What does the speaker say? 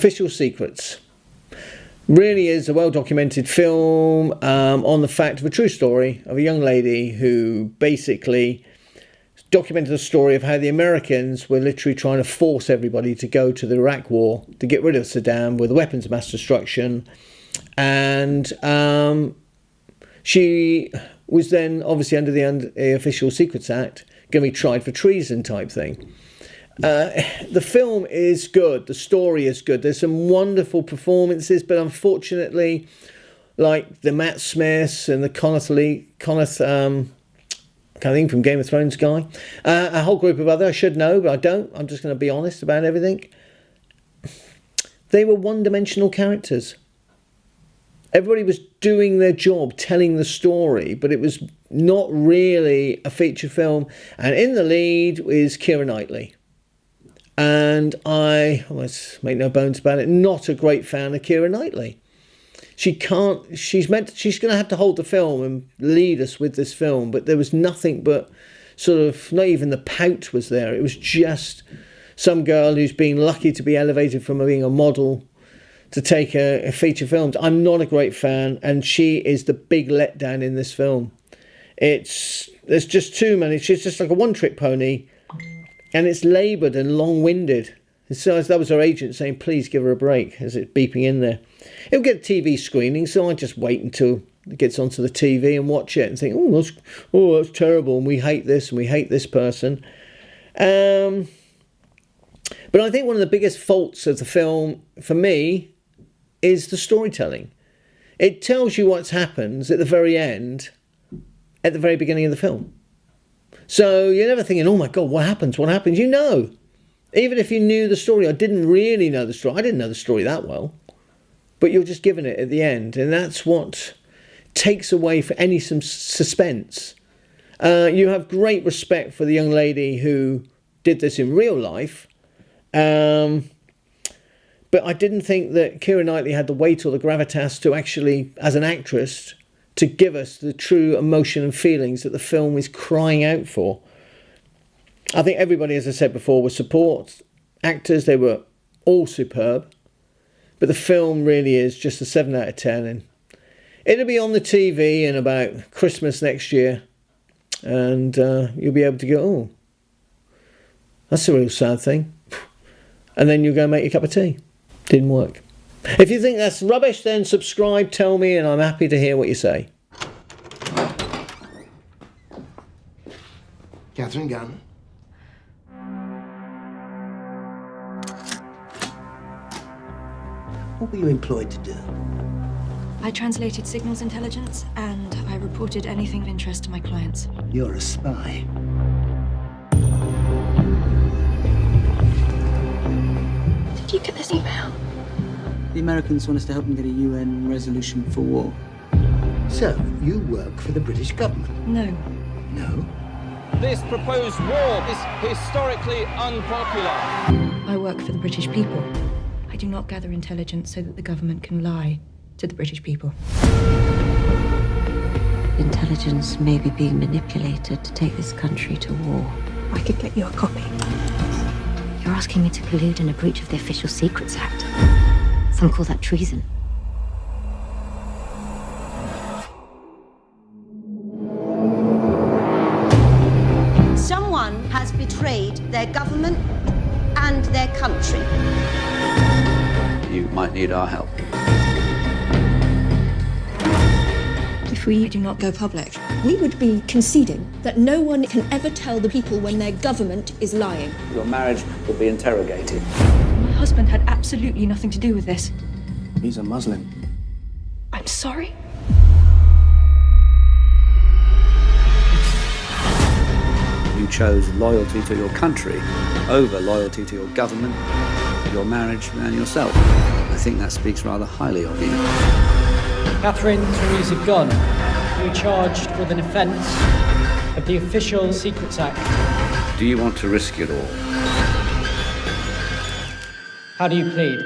Official Secrets. Really is a well-documented film on the fact of a true story of a young lady who basically documented the story of how the Americans were literally trying to force everybody to go to the Iraq War to get rid of Saddam with weapons of mass destruction. And she was then obviously under the Official Secrets Act going to be tried for treason type thing. The film is good, the story is good, there's some wonderful performances, but unfortunately, like the Matt Smiths and the Coneth from Game of Thrones guy, a whole group of others, I should know, but I don't, I'm just going to be honest about everything. They were one-dimensional characters. Everybody was doing their job, telling the story, but it was not really a feature film. And in the lead is Keira Knightley. And I must make no bones about it, not a great fan of Keira Knightley. She's going to have to hold the film and lead us with this film, but there was nothing but sort of, not even the pout was there. It was just some girl who's been lucky to be elevated from being a model to take a feature film. I'm not a great fan, and she is the big letdown in this film. There's just too many. She's just like a one-trick pony, and it's laboured and long-winded. So that was her agent saying, please give her a break, as it's beeping in there. It'll get a TV screening, so I just wait until it gets onto the TV and watch it and think, that's terrible, and we hate this and we hate this person. But I think one of the biggest faults of the film, for me, is the storytelling. It tells you what happens at the very end, at the very beginning of the film. So you're never thinking, oh my God, what happens? What happens? You know. Even if you knew the story, I didn't really know the story. I didn't know the story that well. But you're just given it at the end. And that's what takes away for any suspense. You have great respect for the young lady who did this in real life. But I didn't think that Keira Knightley had the weight or the gravitas to actually, as an actress, to give us the true emotion and feelings that the film is crying out for. I think everybody, as I said before, was support actors. They were all superb. But the film really is just a 7 out of 10. And it'll be on the TV in about Christmas next year. And you'll be able to go, oh, that's a real sad thing. And then you'll go make your cup of tea. Didn't work. If you think that's rubbish, then subscribe, tell me, and I'm happy to hear what you say. Catherine Gunn. What were you employed to do? I translated signals intelligence, and I reported anything of interest to my clients. You're a spy. Did you get this email? The Americans want us to help them get a UN resolution for war. So, you work for the British government? No. No? This proposed war is historically unpopular. I work for the British people. I do not gather intelligence so that the government can lie to the British people. Intelligence may be being manipulated to take this country to war. I could get you a copy. You're asking me to collude in a breach of the Official Secrets Act. Some call that treason. Someone has betrayed their government and their country. You might need our help. If we do not go public, we would be conceding that no one can ever tell the people when their government is lying. Your marriage will be interrogated. my husband had absolutely nothing to do with this. He's a Muslim. I'm sorry? You chose loyalty to your country over loyalty to your government, your marriage, and yourself. I think that speaks rather highly of you. Catherine Theresa Gunn, you're charged with an offence of the Official Secrets Act. Do you want to risk it all? How do you plead?